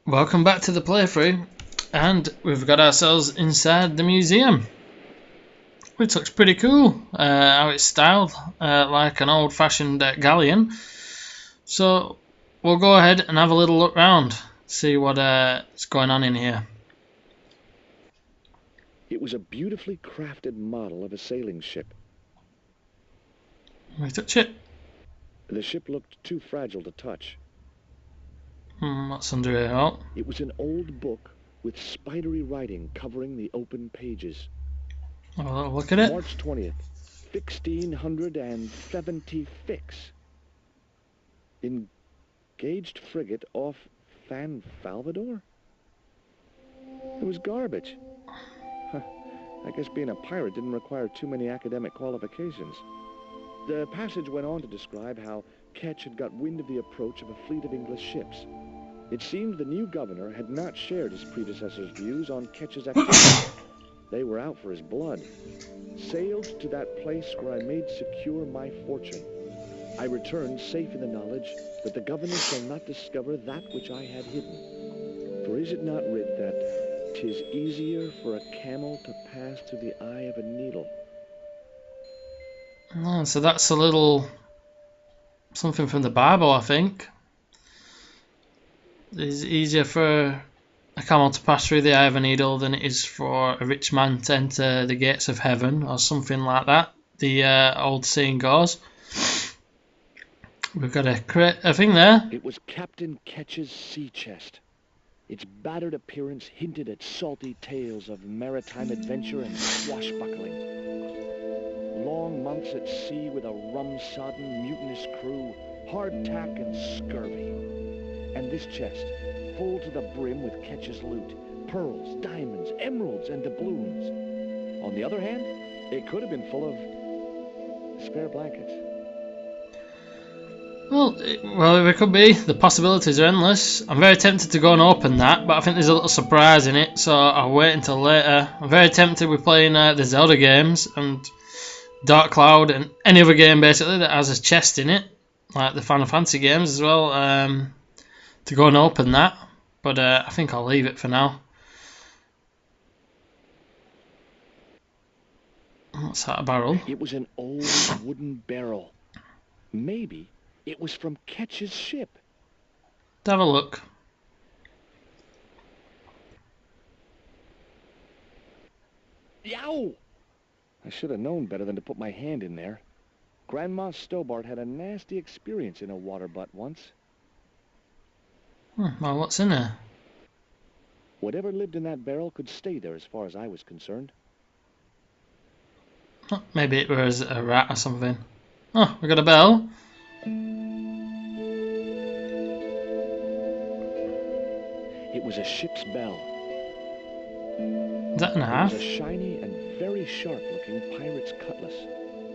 Welcome back to the playthrough, and we've got ourselves inside the museum, which looks pretty cool. How it's styled like an old-fashioned galleon. So we'll go ahead and have a little look round, see what's going on in here. It was a beautifully crafted model of a sailing ship. Can we touch it? The ship looked too fragile to touch. What's under here? Oh, It was an old book with spidery writing covering the open pages. have a little look at it. March 20th, 1676. Engaged frigate off San Salvador? It was garbage. I guess being a pirate didn't require too many academic qualifications. The passage went on to describe how Ketch had got wind of the approach of a fleet of English ships. It seemed the new governor had not shared his predecessor's views on Ketch's activity. They were out for his blood. Sailed to that place where I made secure my fortune. I returned safe in the knowledge that the governor shall not discover that which I had hidden. For is it not writ that 'tis easier for a camel to pass through the eye of a needle? Oh, so that's a little something from the Bible, I think. It's easier for a camel to pass through the eye of a needle than it is for a rich man to enter the gates of heaven, or something like that. The old saying goes. We've got a thing there. It was Captain Ketch's sea chest. Its battered appearance hinted at salty tales of maritime adventure and swashbuckling. Long months at sea with a rum-sodden, mutinous crew, hardtack and scurvy. And this chest, full to the brim with Ketch's loot, pearls, diamonds, emeralds, and doubloons. On the other hand, it could have been full of spare blankets. Well, it could be. The possibilities are endless. I'm very tempted to go and open that, but I think there's a little surprise in it, so I'll wait until later. I'm very tempted with playing the Zelda games and Dark Cloud and any other game basically that has a chest in it, like the Final Fantasy games as well, to go and open that. But I think I'll leave it for now. What's that, a barrel? It was an old wooden barrel. Maybe it was from Ketch's ship. Let's have a look. Yow! I should have known better than to put my hand in there. Grandma Stobart had a nasty experience in a water butt once. Well, what's in there? Whatever lived in that barrel could stay there as far as I was concerned. Oh, maybe it was a rat or something. Oh, we got a bell. It was a ship's bell. Is that an half? It was a shiny and very sharp-looking pirate's cutlass.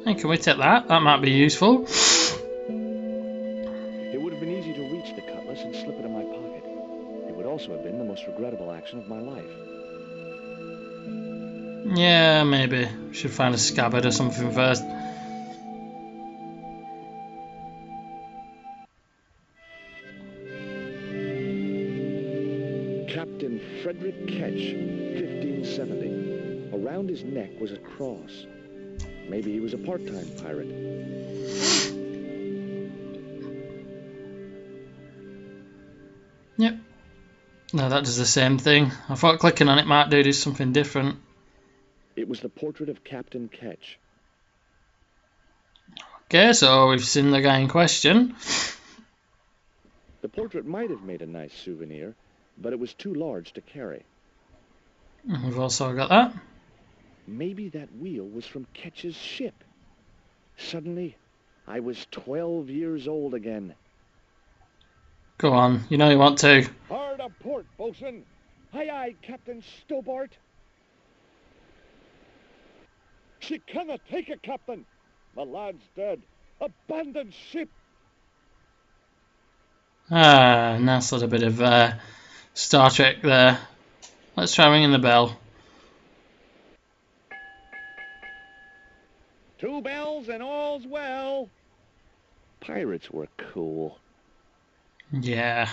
Hey, can we take that? That might be useful. It would have been easy to reach the cutlass and slip it in my pocket. It would also have been the most regrettable action of my life. Yeah, maybe. Should find a scabbard or something first. Captain Frederick Ketch, 1570. Around his neck was a cross. Maybe he was a part-time pirate. Yep. No, that does the same thing. I thought clicking on it might do something different. It was the portrait of Captain Ketch. Okay, so we've seen the guy in question. The portrait might have made a nice souvenir, but it was too large to carry. We've also got that. Maybe that wheel was from Ketch's ship. Suddenly, I was 12 years old again. Go on, you know you want to. Hard a port, bosun. Aye, aye, Captain Stobart. She cannot take it, Captain. The lad's dead. Abandon ship. Ah, nice little bit of Star Trek there. Let's try ringing the bell. 2 bells and all's well. Pirates were cool. Yeah.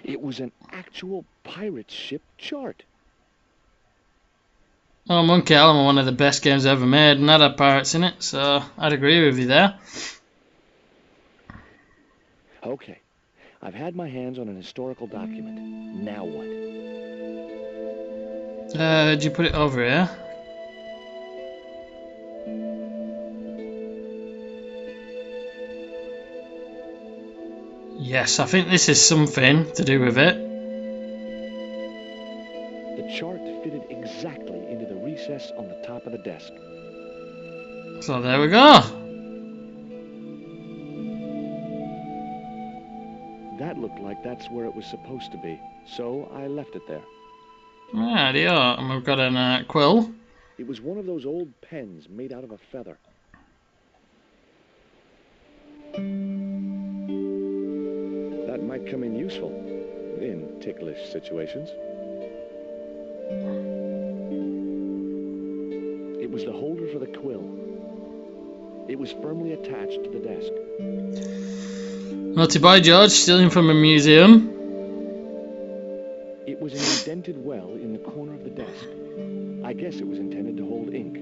It was an actual pirate ship chart. Oh, Monkey Island were one of the best games ever made, and that had pirates in it, so I'd agree with you there. Okay, I've had my hands on an historical document. Now what? Did you put it over here? Yes, I think this is something to do with it. The chart fitted exactly into the recess on the top of the desk. So there we go. That looked like that's where it was supposed to be, so I left it there. Rightio, and we've got a quill. It was one of those old pens made out of a feather. That might come in useful in ticklish situations. It was the holder for the quill. It was firmly attached to the desk. Naughty boy George, stealing from a museum. It was an indented well in the corner of the desk. I guess it was intended to hold ink,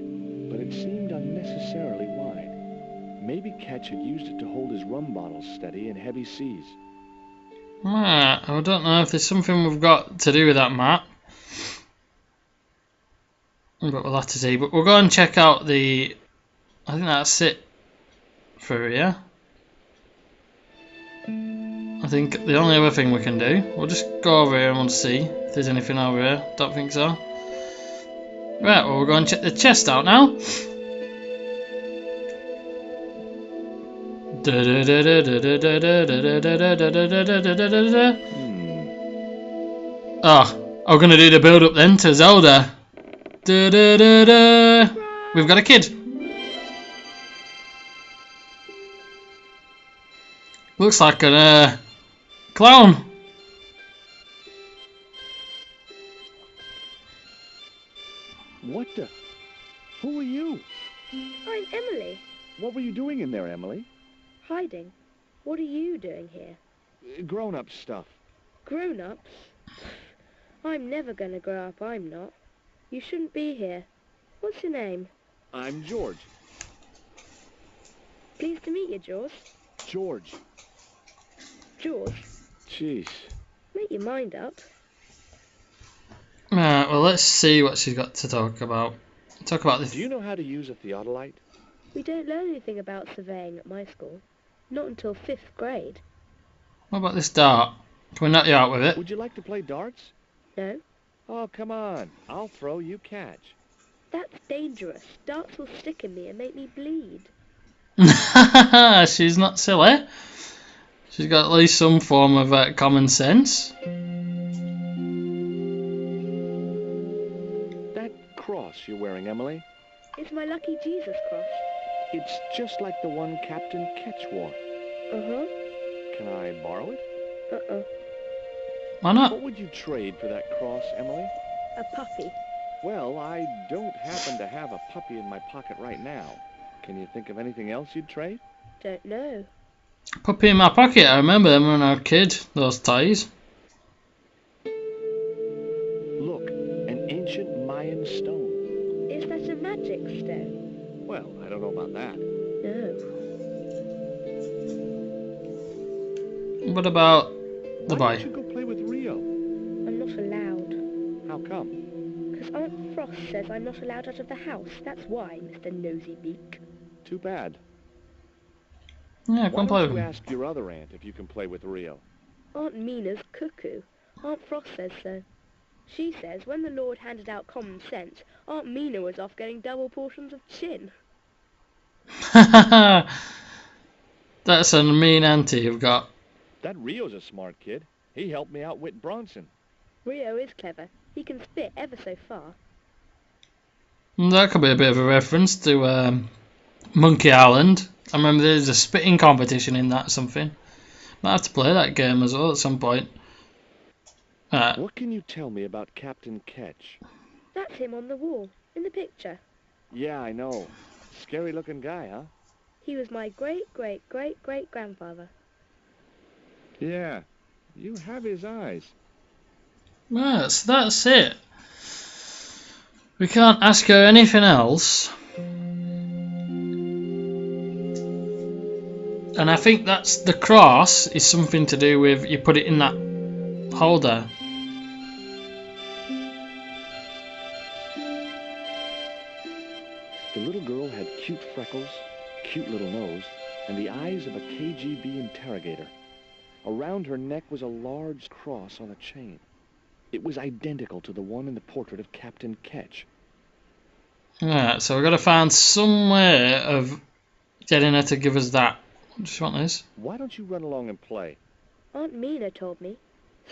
but it seemed unnecessarily wide. Maybe Ketch had used it to hold his rum bottles steady in heavy seas. Right, I don't know if there's something we've got to do with that map. But we'll have to see. But we'll go and check out the... I think that's it for here. I think the only other thing we can do, we'll just go over here and we'll see if there's anything over here. Don't think so. Right, well we'll go and check the chest out now. Oh, I'm gonna do the build up then to Zelda. We've got a kid. Looks like a clown. What the? Who are you? I'm Emily. What were you doing in there, Emily? Hiding. What are you doing here? Grown-up stuff. Grown-ups? I'm never gonna grow up, I'm not. You shouldn't be here. What's your name? I'm George. Pleased to meet you, George. George. George, Jeez. make your mind up. Right, well let's see what she's got to talk about. Talk about Do this. you know how to use a theodolite? We don't learn anything about surveying at my school. Not until 5th grade. What about this dart? Can we knock you out with it? Would you like to play darts? No? Oh, come on. I'll throw, you catch. That's dangerous. Darts will stick in me and make me bleed. She's not silly. She's got at least some form of common sense. That cross you're wearing, Emily, It's my lucky Jesus cross. it's just like the one Captain Ketch wore. Uh-huh. Can I borrow it? Uh-uh. Why not? What would you trade for that cross, Emily? A puppy. Well, I don't happen to have a puppy in my pocket right now. Can you think of anything else you'd trade? Don't know. Puppy in my pocket. I remember them when I was a kid. Those toys. Look, an ancient Mayan stone. Is that a magic stone? Well, I don't know about that. No. What about the Why boy? don't you go play with Rio? I'm not allowed. How come? Because Aunt Frost says I'm not allowed out of the house. That's why, Mr. Nosy Beak. Too bad. Yeah, Why come play don't with you him. ask your other aunt if you can play with Rio? Aunt Mina's cuckoo. Aunt Frost says so. She says when the Lord handed out common sense, Aunt Mina was off getting double portions of chin. That's a mean auntie you've got. That Rio's a smart kid. He helped me outwit Bronson. Rio is clever. He can spit ever so far. That could be a bit of a reference to Monkey Island. I remember there's a spitting competition in that or something. Might have to play that game as well at some point. What can you tell me about Captain Ketch? That's him on the wall, in the picture. Yeah, I know. Scary looking guy, huh? He was my great-great-great-great-grandfather. Yeah. You have his eyes. Right, so that's it. We can't ask her anything else. And I think that's the cross is something to do with you put it in that holder. The little girl had cute freckles, cute little nose, and the eyes of a KGB interrogator. Around her neck was a large cross on a chain. It was identical to the one in the portrait of Captain Ketch. Right, so we've got to find some way of getting her to give us that. What do you want this? Why don't you run along and play? Aunt Mina told me,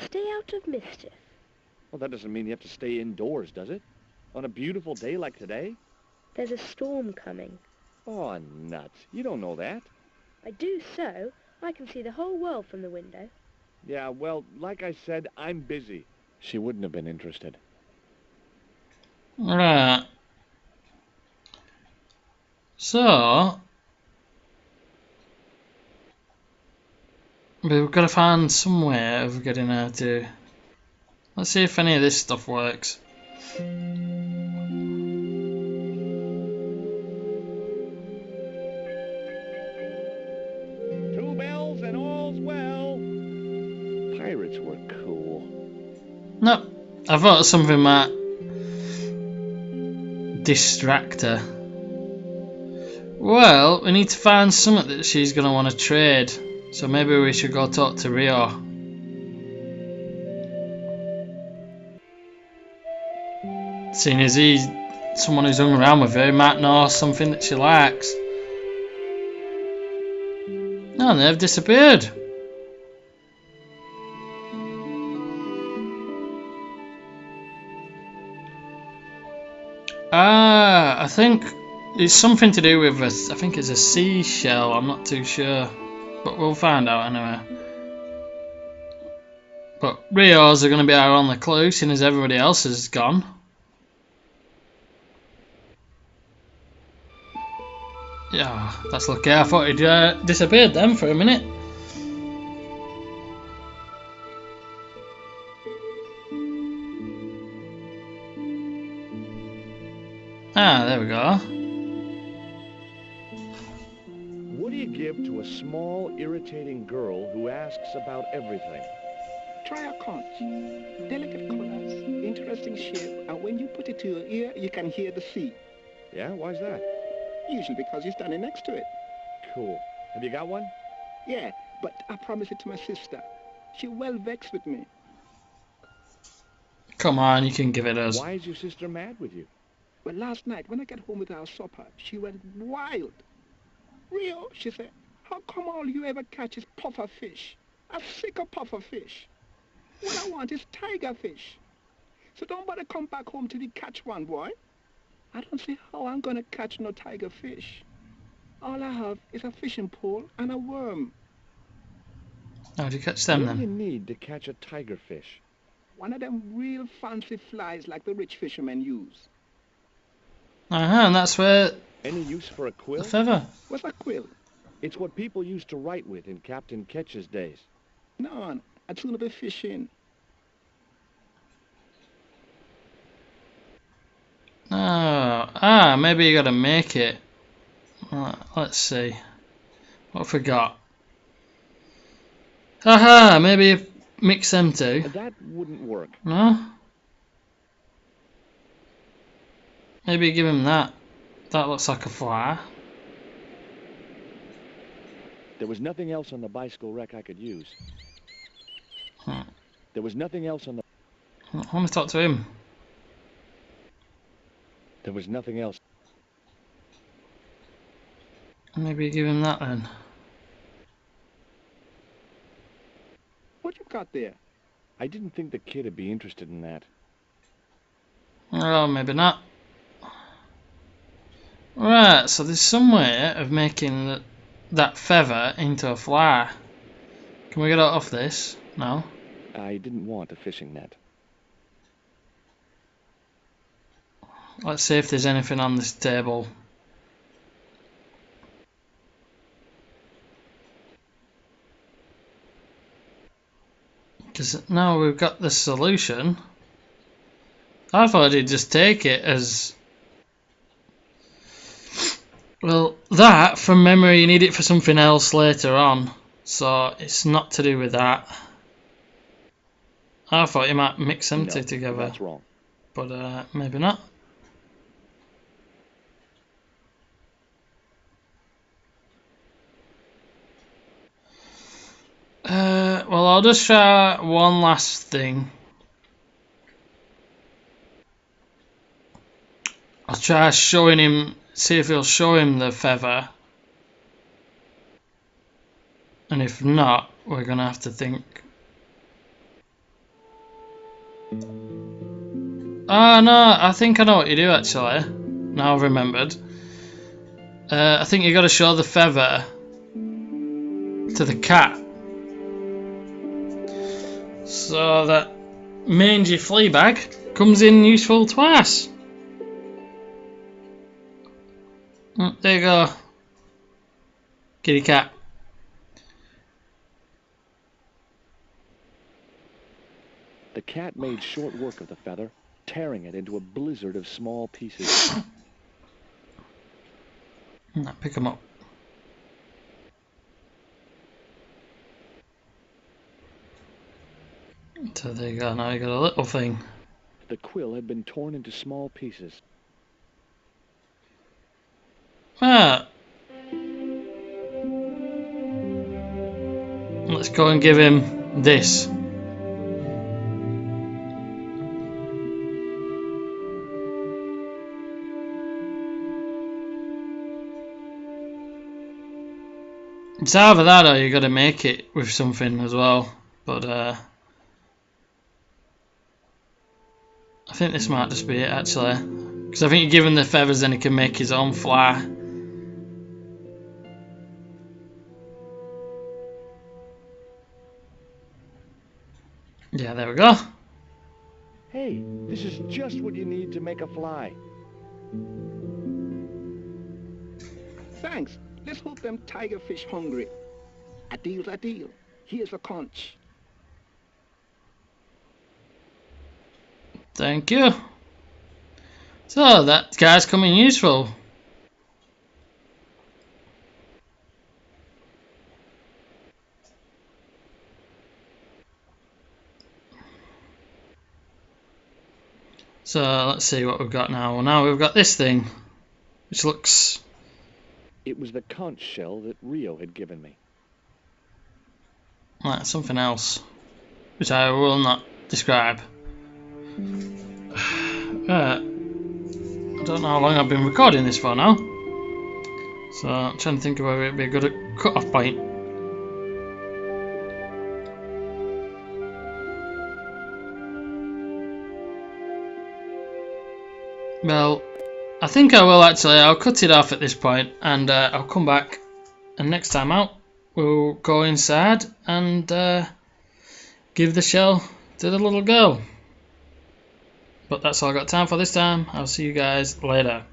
stay out of mischief. Well, that doesn't mean you have to stay indoors, does it? On a beautiful day like today? There's a storm coming. Oh, nuts. You don't know that. I do so. I can see the whole world from the window. Yeah, well, like I said, I'm busy. She wouldn't have been interested. Right. So we've got to find some way of getting her to. Let's see if any of this stuff works. Two bells and all's well. Pirates were cool. No, I thought something might distract her. Well, we need to find something that she's going to want to trade. So maybe we should go talk to Rio. Seeing as he's someone who's hung around with her, he might know something that she likes. No, they've disappeared. I think it's something to do with I think it's a seashell, I'm not too sure. But we'll find out anyway. But Rio's are going to be our only clue, seeing as everybody else is gone. Yeah, that's lucky. I thought he'd disappeared then for a minute. Ah, there we go. What do you give to a small, irritating girl who asks about everything? Try a conch. Delicate colors, interesting shape, and when you put it to your ear, you can hear the sea. Yeah, why's that? Usually because you're standing next to it. Cool. Have you got one? Yeah, but I promised it to my sister. She well vexed with me. Come on, you can give it us. Why is your sister mad with you? Well, last night, when I got home with our supper, she went wild. Rio, she said, how come all you ever catch is puffer fish? I'm sick of puffer fish. What I want is tiger fish. So don't bother come back home till you catch one, boy. I don't see how I'm gonna catch no tiger fish. All I have is a fishing pole and a worm. How do you catch them What do you then? need to catch a tiger fish? One of them real fancy flies like the rich fishermen use. And that's where Any use for a quill? the feather. What's a quill? It's what people used to write with in Captain Ketch's days. No, I'd sooner be fishing. Oh, maybe you gotta make it. Let's see. What have we got? Haha, maybe mix them two. That wouldn't work. No? Maybe give him that. That looks like a flower. There was nothing else on the bicycle wreck I could use. There was nothing else on the... I want to talk to him. There was nothing else. Maybe give him that then. What you got there? I didn't think the kid would be interested in that. Oh, maybe not. Right, so there's some way of making that feather into a flower. Can we get out of this? No. I didn't want a fishing net. Let's see if there's anything on this table. Because now we've got the solution. I thought he'd just take it as... Well, that, from memory, you need it for something else later on. So it's not to do with that. I thought you might mix them two together. That's wrong. But maybe not. Well, I'll just try one last thing. I'll try showing him, see if he'll show him the feather. And if not, we're gonna have to think. Oh no, I think I know what you do actually. Now I've remembered. I think you gotta show the feather to the cat. So that mangy Fleabag comes in useful twice. There you go. Kitty cat. The cat made short work of the feather, tearing it into a blizzard of small pieces. Pick him up. So there you go, now you got a little thing. The quill had been torn into small pieces. Ah. Let's go and give him this. It's either that or you got to make it with something as well, but I think this might just be it actually, because I think you give him the feathers, then he can make his own fly. Yeah, there we go. Hey, this is just what you need to make a fly. Thanks. Let's hope them tiger fish hungry. A deal's a deal. Here's a conch. Thank you. So that guy's coming useful. So let's see what we've got now. Well, now we've got this thing, which looks... It was the conch shell that Rio had given me. like something else, which I will not describe. I don't know how long I've been recording this for now, so I'm trying to think of whether it'd be a good cut-off point. Well, I think I will actually. I'll cut it off at this point, and I'll come back, and next time out we'll go inside and give the shell to the little girl. But that's all I've got time for this time. I'll see you guys later.